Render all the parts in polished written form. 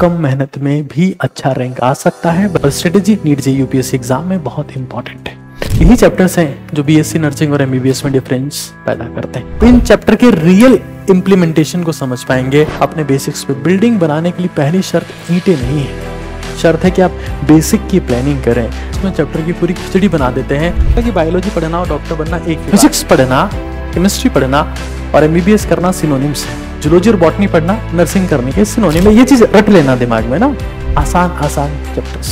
कम मेहनत में भी अच्छा रैंक आ सकता है। पर strategy NEET JEE UPSC exam में बहुत इंपॉर्टेंट है। यही चैप्टर्स हैं जो बीएससी नर्सिंग और एमबीबीएस में डिफरेंस पैदा करते हैं। इन चैप्टर के रियल इंप्लीमेंटेशन को समझ पाएंगे। अपने बेसिक्स पे बिल्डिंग बनाने के लिए पहली शर्त ईंटें नहीं है, शर्त है कि आप बेसिक की प्लानिंग करें। इसमें चैप्टर की पूरी खिचड़ी बना देते हैं कि बायोलॉजी पढ़ना और डॉक्टर बनना एक, फिजिक्स पढ़ना, केमिस्ट्री पढ़ना और एमबीबीएस करना सिनोनिम्स है। जूलॉजी और बॉटनी पढ़ना नर्सिंग करने के सिनोनिम है। ये चीज रट लेना दिमाग में ना। आसान आसान चैप्टर्स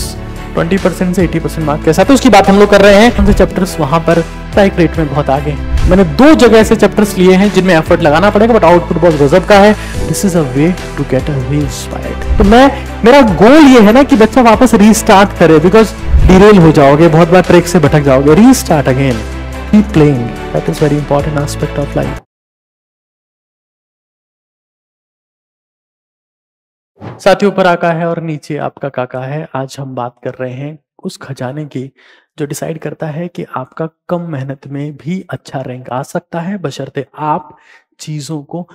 20% से 80% मार्क कैसा, तो उसकी बात हम लोग कर रहे हैं। हमसे चैप्टर्स वहां पर टाइप रेट में बहुत आगे। मैंने 2 जगह ऐसे चैप्टर्स लिए हैं जिनमें एफर्ट लगाना पड़ेगा बट आउटपुट बहुत गजब का है। This is a way to get inspired. तो मेरा गोल ये है ना कि बच्चा वापस रीस्टार्ट करे, बिकॉज डिरेल हो जाओगे, बहुत बार ट्रैक से भटक जाओगे। Restart again, keep playing, that is very important aspect of life. साथियों, ऊपर आका है और नीचे आपका काका है। आज हम बात कर रहे हैं उस खजाने की जो डिसाइड करता है कि आपका कम मेहनत में भी अच्छा रैंक आ सकता है, बशर्ते आप चीजों को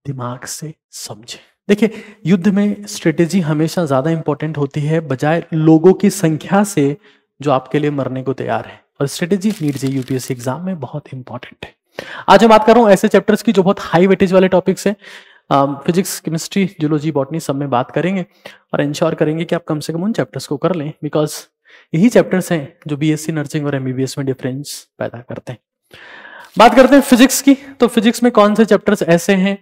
दिमाग से समझें। देखिए, युद्ध में स्ट्रेटेजी हमेशा ज्यादा इंपॉर्टेंट होती है बजाय लोगों की संख्या से जो आपके लिए मरने को तैयार है। और strategy NEET JEE UPSC exam में बहुत इंपॉर्टेंट है। आज मैं बात कर रहा हूं ऐसे चैप्टर्स की जो बहुत हाई वेटेज वाले टॉपिक्स हैं। फिजिक्स, केमिस्ट्री, जूलॉजी, बॉटनी सब में बात करेंगे और इंश्योर करेंगे कि आप कम से कम उन चैप्टर्स को कर लें, बिकॉज यही चैप्टर्स हैं जो बीएससी नर्सिंग और एमबीबीएस में डिफरेंस पैदा करते हैं। बात करते हैं फिजिक्स की। तो फिजिक्स में कौन से चैप्टर्स ऐसे हैं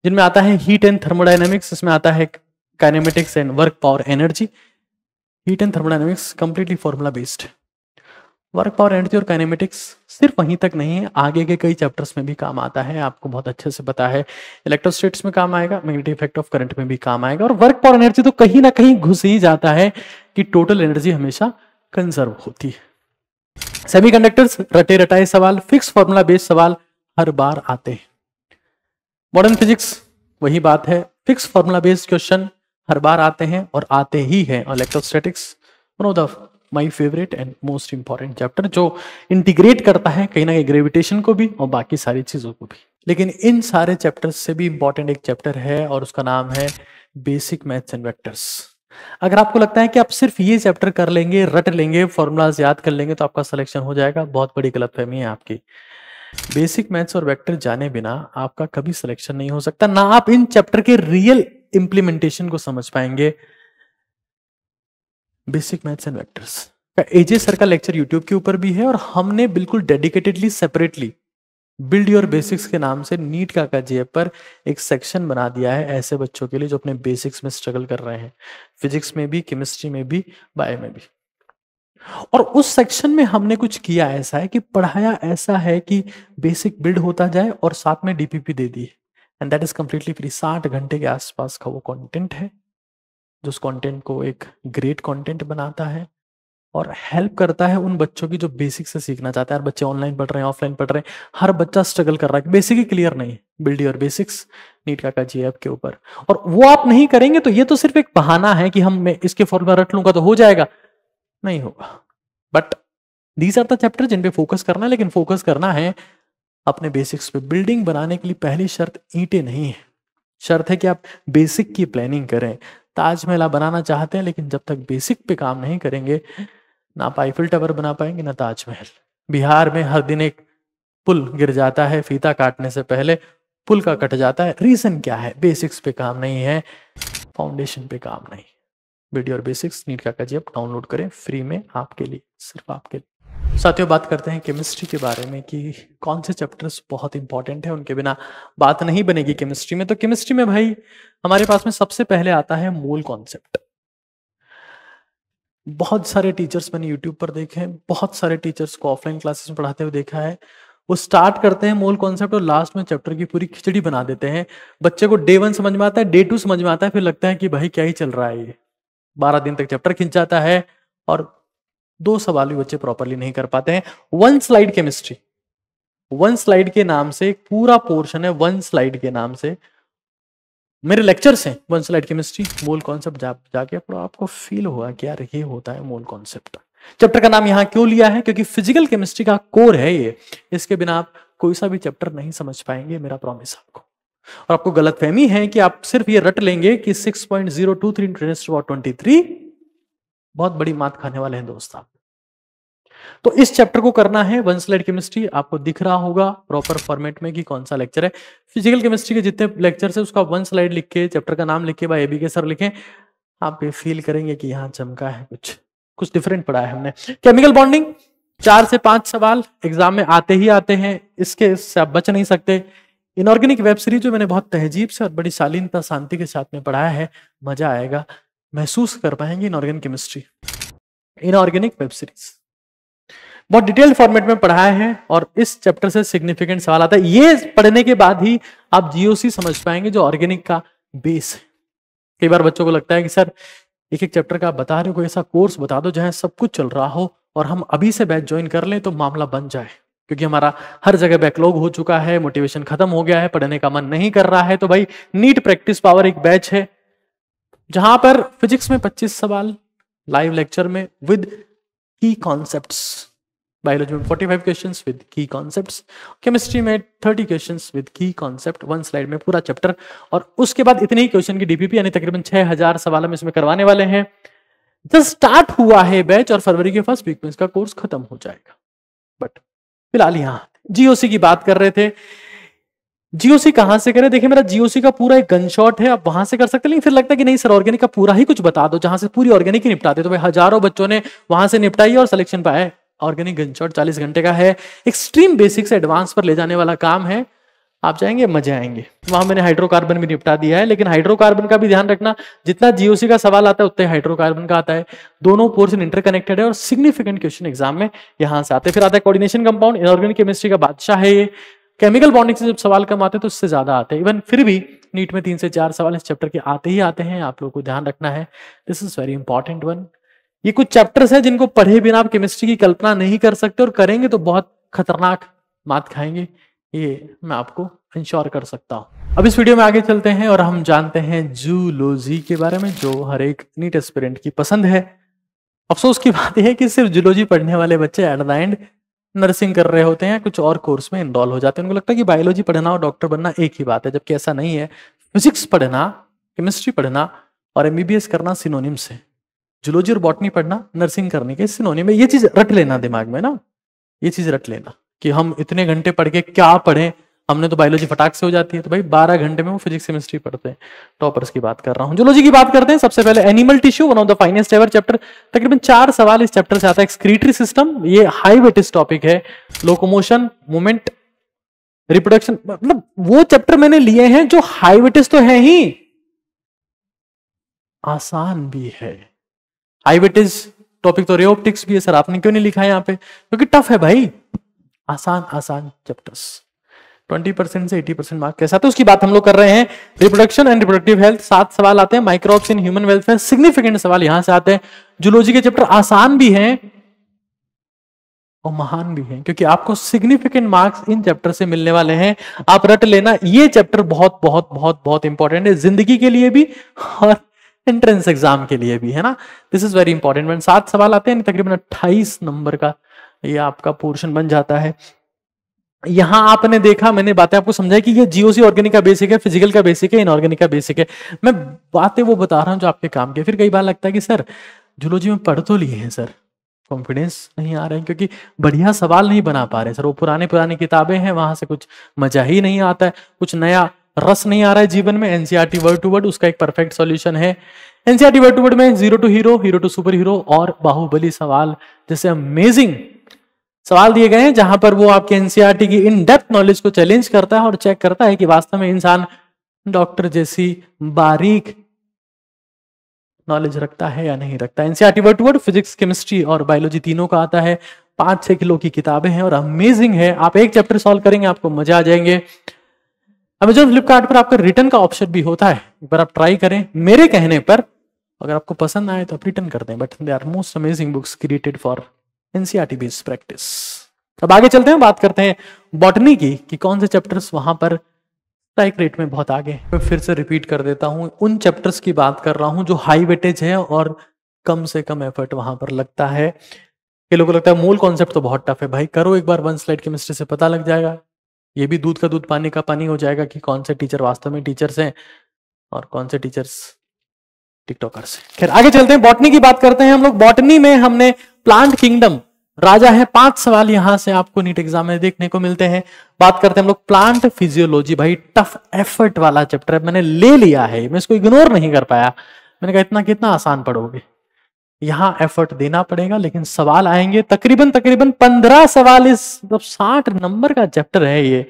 जिनमें आता है हीट एंड थर्मोडायनेमिक्स, इसमें आता है kinematics and work power energy. Heat and thermodynamics completely formula based. Work power energy और काइनेमेटिक्स सिर्फ वहीं तक नहीं है, आगे के कई चैप्टर्स में भी काम आता है, आपको बहुत अच्छे से पता है। इलेक्ट्रोस्टैटिक्स में काम आएगा, मैग्नेटिक इफेक्ट ऑफ करंट में भी काम आएगा। और वर्क पावर एनर्जी तो कहीं ना कहीं घुस ही जाता है कि टोटल एनर्जी हमेशा कंजर्व होती है। सेमीकंडक्टर्स, रटे रटाए सवाल, फिक्स फॉर्मूला बेस्ड सवाल हर बार आते हैं। मॉडर्न फिजिक्स वही बात है, फिक्स फॉर्मूला बेस्ड क्वेश्चन हर बार आते हैं और आते ही हैं। और electrostatics one of the my favourite and most important chapter, जो इंटीग्रेट करता है कहीं ना कहीं ग्रेविटेशन को भी और बाकी सारी चीजों को भी। लेकिन इन सारे चैप्टर्स से भी इंपॉर्टेंट एक चैप्टर है और उसका नाम है बेसिक मैथ्स एंड वेक्टर्स। अगर आपको लगता है कि आप सिर्फ ये चैप्टर कर लेंगे, रट लेंगे, फॉर्मूलाज याद कर लेंगे तो आपका सिलेक्शन हो जाएगा, बहुत बड़ी गलतफहमी है आपकी। बेसिक मैथ्स और वेक्टर जाने बिना आपका कभी सिलेक्शन नहीं हो सकता, ना आप इन चैप्टर के रियल इंप्लीमेंटेशन को समझ पाएंगे। बेसिक मैथ्स एंड वेक्टर्स का एजे सर का लेक्चर यूट्यूब के ऊपर भी है और हमने बिल्कुल dedicatedly separately build your basics के नाम से नीट का जे पर एक सेक्शन बना दिया है ऐसे बच्चों के लिए जो अपने बेसिक्स में स्ट्रगल कर रहे हैं, फिजिक्स में भी, केमिस्ट्री में भी, बायो में भी। और उस सेक्शन में हमने कुछ किया ऐसा है कि पढ़ाया ऐसा है कि बेसिक बिल्ड होता जाए और साथ में DPP they the, and that is completely free. 60 घंटे के आसपास का वो कंटेंट है जो उस कंटेंट को एक ग्रेट कंटेंट बनाता है और हेल्प करता है उन बच्चों की जो बेसिक से सीखना चाहते हैं। बच्चे ऑनलाइन पढ़ रहे हैं, ऑफलाइन पढ़ रहे हैं, हर बच्चा स्ट्रगल कर रहा है, बेसिक ही क्लियर नहीं है। बिल्ड योर बेसिक्स नीट का जी ऐप के ऊपर। और वो आप नहीं करेंगे तो ये तो सिर्फ एक बहाना है कि मैं इसके फॉर्मूला रट लूंगा तो हो जाएगा, नहीं होगा। But these are the chapter जिन पे फोकस करना है, लेकिन फोकस करना है अपने बेसिक्स पे। बिल्डिंग बनाने के लिए पहली शर्त ईंटें नहीं है, शर्त है कि आप बेसिक की प्लानिंग करें। ताजमहल बनाना चाहते हैं लेकिन जब तक बेसिक पे काम नहीं करेंगे ना आप आईफिल टावर बना पाएंगे ना ताजमहल। बिहार में हर दिन एक पुल गिर जाता है, फीता काटने से पहले पुल का कट जाता है। रीजन क्या है? बेसिक्स पे काम नहीं है, फाउंडेशन पे काम नहीं। बिल्ड योर बेसिक्स नीट का जी ऐप डाउनलोड करें फ्री में, आपके लिए, सिर्फ आपके लिए। साथियों, बात करते हैं केमिस्ट्री के बारे में कि कौन से चैप्टर्स बहुत इंपॉर्टेंट है, उनके बिना बात नहीं बनेगी केमिस्ट्री में। तो केमिस्ट्री में भाई हमारे पास में सबसे पहले आता है मोल कॉन्सेप्ट। बहुत सारे टीचर्स मैंने यूट्यूब पर देखे हैं, बहुत सारे टीचर्स को ऑफलाइन क्लासेस में पढ़ाते हुए देखा है। वो स्टार्ट करते हैं मोल कॉन्सेप्ट और लास्ट में चैप्टर की पूरी खिचड़ी बना देते हैं। बच्चे को डे 1 समझ में आता है, डे 2 समझ में आता है, फिर लगता है कि भाई क्या ही चल रहा है ये। 12 दिन तक चैप्टर खिंच जाता है और 2 सवाल भी बच्चे प्रॉपरली नहीं कर पाते हैं। 1 स्लाइड केमिस्ट्री, 1 स्लाइड के नाम से पूरा पोर्शन है, 1 स्लाइड के नाम से मेरे लेक्चर्स हैं। 1 स्लाइड केमिस्ट्री मोल कॉन्सेप्ट जाके पढ़ो, आपको फील होगा कि यार ये होता है मोल कॉन्सेप्ट। चैप्टर का नाम यहां क्यों लिया है? क्योंकि फिजिकल केमिस्ट्री का कोर है ये, इसके बिना आप कोई सा भी चैप्टर नहीं समझ पाएंगे, मेरा प्रॉमिस आपको। और आपको गलतफहमी है कि आप सिर्फ ये रट लेंगे कि 6.023 × 10⁻23 बहुत बड़ी मात खाने वाले हैं दोस्त आप। तो इस चैप्टर को करना है वन स्लाइड केमिस्ट्री। आपको दिख रहा होगा प्रॉपर फॉर्मेट में कि कौन सा लेक्चर है। फिजिकल केमिस्ट्री के जितने लेक्चर है उसका वन स्लाइड लिख के चैप्टर का नाम लिख के बाय एबी के सर लिखें, आप ये फील करेंगे कि यहाँ चमका है, कुछ डिफरेंट पढ़ा है हमने। केमिकल बॉन्डिंग 4 से 5 सवाल एग्जाम में आते ही आते हैं, इसके से आप बच नहीं सकते। इनऑर्गेनिक वेब सीरीज जो मैंने बहुत तहजीब से और बड़ी शालीनता शांति के साथ में पढ़ाया है, मजा आएगा, महसूस कर पाएंगे inorganic chemistry. Inorganic web series बहुत डिटेल्ड फॉर्मेट में पढ़ाया है और इस चैप्टर से सिग्निफिकेंट सवाल आता है। ये पढ़ने के बाद ही आप जीओसी समझ पाएंगे जो ऑर्गेनिक का बेस है। कई बार बच्चों को लगता है कि सर एक एक चैप्टर का आप बता रहे हो, कोई ऐसा कोर्स बता दो जहां सब कुछ चल रहा हो और हम अभी से बैच ज्वाइन कर लें तो मामला बन जाए, क्योंकि हमारा हर जगह बैकलॉग हो चुका है, मोटिवेशन खत्म हो गया है, पढ़ने का मन नहीं कर रहा है। तो भाई नीट प्रैक्टिस पावर एक बैच है जहां पर फिजिक्स में 25 सवाल लाइव लेक्चर में विद की कॉन्सेप्ट्स, बायोलॉजी में 45 क्वेश्चंस विद की कॉन्सेप्ट्स, केमिस्ट्री में 30 क्वेश्चंस विद की कॉन्सेप्ट, वन स्लाइड में पूरा चैप्टर, और उसके बाद इतने ही क्वेश्चन की डीपीपी यानी तकरीबन 6000 सवाल हम इसमें करवाने वाले हैं। जस्ट स्टार्ट हुआ है बैच और फरवरी के फर्स्ट वीक में इसका कोर्स खत्म हो जाएगा। बट फिलहाल यहां जीओसी की बात कर रहे थे। जीओसी कहां से करें? देखिए मेरा जीओसी का पूरा एक गन शॉट है, आप वहां से कर सकते हैं, लेकिन फिर लगता है कि नहीं सर ऑर्गेनिक का पूरा ही कुछ बता दो जहां से पूरी ऑर्गेनिक ही निपटाते। तो भाई हजारों बच्चों ने वहां से निपटाई और सिलेक्शन पाया। ऑर्गेनिक गन शॉट 40 घंटे का है, एक्सट्रीम बेसिक से एडवांस पर ले जाने वाला काम है। आप जाएंगे मजे आएंगे। वहां मैंने हाइड्रोकार्बन भी निपटा दिया है, लेकिन हाइड्रोकार्बन का भी ध्यान रखना, जितना जीओसी का सवाल आता है उतना हाइड्रोकार्बन का आता है। दोनों पोर्शन इंटरकनेक्टेड है और सिग्निफिकेंट क्वेश्चन एग्जाम में यहां से आते हैं। फिर आता है कोऑर्डिनेशन कंपाउंड, इनऑर्गेनिक केमिस्ट्री का बादशाह है ये। केमिकल बॉन्डिंग से जब सवाल कम आते हैं तो उससे ज्यादा आते हैं। इवन फिर भी नीट में 3 से 4 सवाल इस चैप्टर के आते ही आते हैं, आप लोगों को ध्यान रखना है। This is very important one. ये कुछ चैप्टर्स हैं जिनको पढ़े बिना आप केमिस्ट्री की कल्पना नहीं कर सकते, और करेंगे तो बहुत खतरनाक मात खाएंगे, ये मैं आपको इंश्योर कर सकता हूं। अब इस वीडियो में आगे चलते हैं और हम जानते हैं जूलॉजी के बारे में, जो हर एक नीट एस्पिरेंट की पसंद है। अफसोस की बात यह है कि सिर्फ जूलॉजी पढ़ने वाले बच्चे एट द एंड नर्सिंग कर रहे होते हैं, कुछ और कोर्स में इनरोल हो जाते हैं। उनको लगता है कि बायोलॉजी पढ़ना और डॉक्टर बनना एक ही बात है, जबकि ऐसा नहीं है। फिजिक्स पढ़ना, केमिस्ट्री पढ़ना और एमबीबीएस करना सिनोनिम्स है। जूलॉजी और बॉटनी पढ़ना नर्सिंग करने के सिनोनिम है। ये चीज रट लेना दिमाग में ना, ये चीज रट लेना कि हम इतने घंटे पढ़ के क्या पढ़ें, हमने तो बायोलॉजी फटाक से हो जाती है। तो भाई 12 घंटे में वो फिजिक्स केमिस्ट्री पढ़ते हैं। टॉपर्स की बात कर रहा हूं। जूलॉजी की बात करते हैं। सबसे पहले animal tissue, one of the finest ever chapter. तकरीबन 4 सवाल इस चैप्टर से आता है। एक्सक्रीटरी सिस्टम, ये हाई वेटेज टॉपिक है। लोकोमोशन, मूवमेंट, रिप्रोडक्शन, मतलब वो चैप्टर मैंने लिए हैं जो हाई वेटेज तो है ही, आसान भी है। हाई वेटेज टॉपिक तो रेओप्टिक्स भी है। सर आपने क्यों नहीं लिखा है यहाँ पे? क्योंकि टफ है भाई। आसान चैप्टर्स 20% से 80% मार्क कैसा था उसकी बात हम लोग कर रहे हैं। रिप्रोडक्शन एंड रिप्रोडक्टिव हेल्थ 7 सवाल आते हैं। Microbes in human welfare, significant सवाल यहां से आते हैं। जूलॉजी के चैप्टर आसान भी हैं और महान भी हैं, क्योंकि आपको सिग्निफिकेंट मार्क्स इन चैप्टर से मिलने वाले हैं। आप रट लेना, ये चैप्टर बहुत बहुत बहुत बहुत इंपॉर्टेंट है, जिंदगी के लिए भी और एंट्रेंस एग्जाम के लिए भी, है ना। This is very important. 7 सवाल आते हैं, तकरीबन 28 नंबर का ये आपका पोर्शन बन जाता है। यहां आपने देखा, मैंने बातें आपको समझाई कि ये जीओसी ऑर्गेनिक का बेसिक है, फिजिकल का बेसिक है, इनऑर्गेनिक का बेसिक है। मैं बातें वो बता रहा हूं जो आपके काम के। फिर कई बार लगता है कि सर जूलॉजी में पढ़ तो लिए हैं सर, कॉन्फिडेंस नहीं आ रहा है क्योंकि बढ़िया सवाल नहीं बना पा रहे सर। वो पुरानी किताबें हैं, वहां से कुछ मजा ही नहीं आता है, कुछ नया रस नहीं आ रहा है जीवन में। एनसीईआरटी वर्ड टू वर्ड उसका एक परफेक्ट सॉल्यूशन है। एनसीईआरटी वर्ड टू वर्ड में zero to hero, hero to super hero और बाहुबली सवाल जैसे अमेजिंग सवाल दिए गए हैं, जहां पर वो आपके एनसीईआरटी की इन डेप्थ नॉलेज को चैलेंज करता है और चेक करता है कि वास्तव में इंसान डॉक्टर जैसी बारीक नॉलेज रखता है या नहीं रखता। NCERT word to word physics, chemistry और बायोलॉजी तीनों का आता है। 5-6 किलो की किताबें हैं और अमेजिंग है। आप एक चैप्टर सॉल्व करेंगे, आपको मजा आ जाएंगे। अमेज़न फ्लिपकार्ट पर आपका रिटर्न का ऑप्शन भी होता है, एक बार आप ट्राई करें मेरे कहने पर। अगर आपको पसंद आए तो आप रिटर्न कर दें, but they are most amazing books created for NCERT based practice. अब आगे चलते हैं, बात करते हैं बॉटनी की कि कौन से चैप्टर्स वहां पर स्ट्राइक रेट में बहुत आगे। मैं फिर से रिपीट कर देता हूं, उन चैप्टर्स की बात कर रहा हूं जो हाई वेटेज है और कम से कम एफर्ट वहां पर लगता है। के लोगों को लगता है मूल कॉन्सेप्ट तो बहुत टफ है। भाई करो एक बार वन स्लाइड केमिस्ट्री से पता लग जाएगा। ये भी दूध का दूध पानी का पानी हो जाएगा कि कौन से टीचर वास्तव में टीचर्स हैं और कौन से टीचर्स टिकटॉकर्स हैं। खैर आगे चलते हैं, बॉटनी की बात करते हैं हम लोग। बॉटनी में हमने प्लांट किंगडम, राजा है, 5 सवाल यहां से आपको नीट एग्जाम में देखने को मिलते हैं। बात करते हैं हम लोग प्लांट फिजियोलॉजी, भाई टफ एफर्ट वाला चैप्टर मैंने ले लिया है, मैं इसको इग्नोर नहीं कर पाया। मैंने कहा इतना कितना आसान पढ़ोगे, यहां एफर्ट देना पड़ेगा, लेकिन सवाल आएंगे तकरीबन 15 सवाल। इस मतलब 60 नंबर का चैप्टर है ये,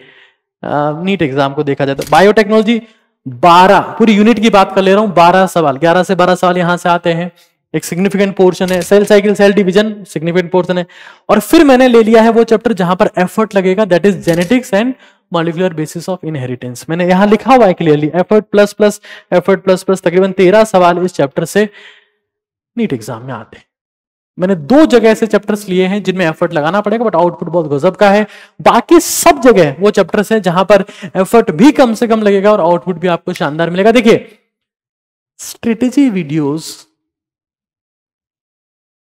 नीट एग्जाम को देखा जाए तो। बायोटेक्नोलॉजी 12, पूरी यूनिट की बात कर ले रहा हूं, 12 सवाल, 11 से 12 सवाल यहां से आते हैं। एक सिग्निफिकेंट पोर्शन है। Cell cycle, cell division significant portion है। और फिर मैंने ले लिया है वो चैप्टर जहां पर एफर्ट लगेगा, that is genetics and molecular basis of inheritance. मैंने यहां लिखा हुआ है clearly, effort plus plus effort plus plus, तकरीबन 13 सवाल इस चैप्टर से नीट एग्जाम में आते हैं। मैंने 2 जगह से चैप्टर्स लिए हैं जिनमें एफर्ट लगाना पड़ेगा, बट आउटपुट बहुत गजब का है। बाकी सब जगह वो चैप्टर्स हैं जहां पर एफर्ट भी कम से कम लगेगा और आउटपुट भी आपको शानदार मिलेगा। देखिए, स्ट्रेटेजी वीडियोस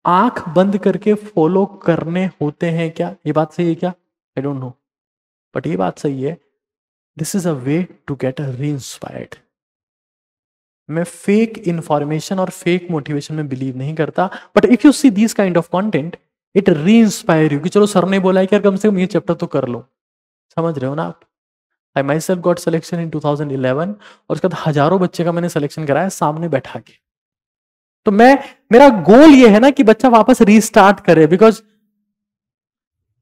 आंख बंद करके फॉलो करने होते हैं क्या? ये बात सही है क्या? आई डोंट नो, बट ये बात सही है। This is a way to get reinspired. मैं फेक इंफॉर्मेशन और फेक मोटिवेशन में बिलीव नहीं करता, but if you see this kind of content it reinspire you कि चलो सर ने बोला है कि यार कम से कम ये चैप्टर तो कर लो। समझ रहे हो ना आप? I myself got selection in 2011 और उसके बाद हजारों बच्चे का मैंने सिलेक्शन कराया सामने बैठा के। तो मेरा गोल ये है ना कि बच्चा वापस रीस्टार्ट करे, because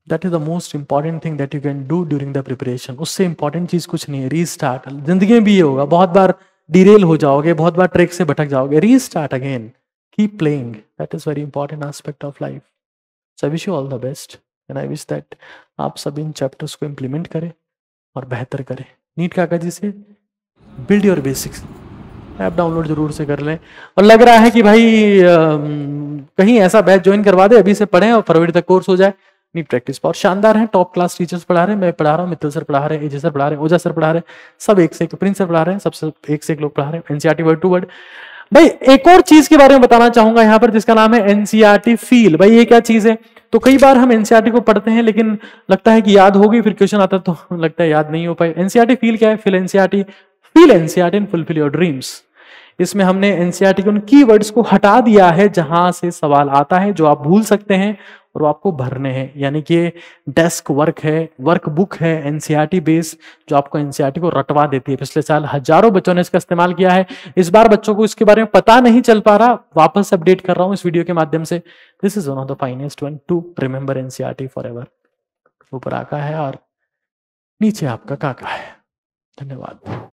that is the most important thing that you can do during the preparation. उससे इंपॉर्टेंट चीज कुछ नहीं है। रीस्टार्ट, जिंदगी में भी ये होगा, बहुत बार डिरेल हो जाओगे, बहुत बार ट्रैक से भटक जाओगे, restart again, keep playing, that is very important aspect of life. So I wish you all the best and I wish that आप सभी इन चैप्टर्स को इंप्लीमेंट करें और बेहतर करें। नीट काकाजी से build your basics app download जरूर से कर लें। और लग रहा है कि भाई कहीं ऐसा बैच ज्वाइन करवा दे, अभी से पढ़ें और फरवरी तक कोर्स हो जाए। नीट प्रैक्टिस बहुत शानदार है, टॉप क्लास टीचर्स पढ़ा रहे हैं, मैं पढ़ा रहा हूँ, मित्तल सर पढ़ा रहे हैं, एजे सर पढ़ा रहे हैं, ओझा सर पढ़ा रहे हैं, सब एक से एक, प्रिंस सर पढ़ा रहे हैं, सबसे एक से एक लोग पढ़ा रहे हैं। NCERT word to word. भाई एक और चीज के बारे में बताना चाहूंगा यहाँ पर, जिसका नाम है एनसीईआरटी फील। भाई ये क्या चीज है? तो कई बार हम एनसीईआरटी को पढ़ते हैं लेकिन लगता है कि याद होगी, फिर क्वेश्चन आता तो लगता है याद नहीं हो पाए। एनसीईआरटी फील क्या है? Feel NCERT, feel NCERT and fulfil your dreams. इसमें हमने एनसीईआरटी के उन कीवर्ड्स को हटा दिया है जहां से सवाल आता है, जो आप भूल सकते हैं और वो आपको भरने हैं। यानी कि डेस्क वर्क है, वर्क बुक है एनसीईआरटी बेस, जो आपको एनसीईआरटी को रटवा देती है। पिछले साल हजारों बच्चों ने इसका इस्तेमाल किया है। इस बार बच्चों को इसके बारे में पता नहीं चल पा रहा, वापस अपडेट कर रहा हूं इस वीडियो के माध्यम से। This is one of the finest one two remember NCERT for ever. ऊपर आका है और नीचे आपका काका है। धन्यवाद।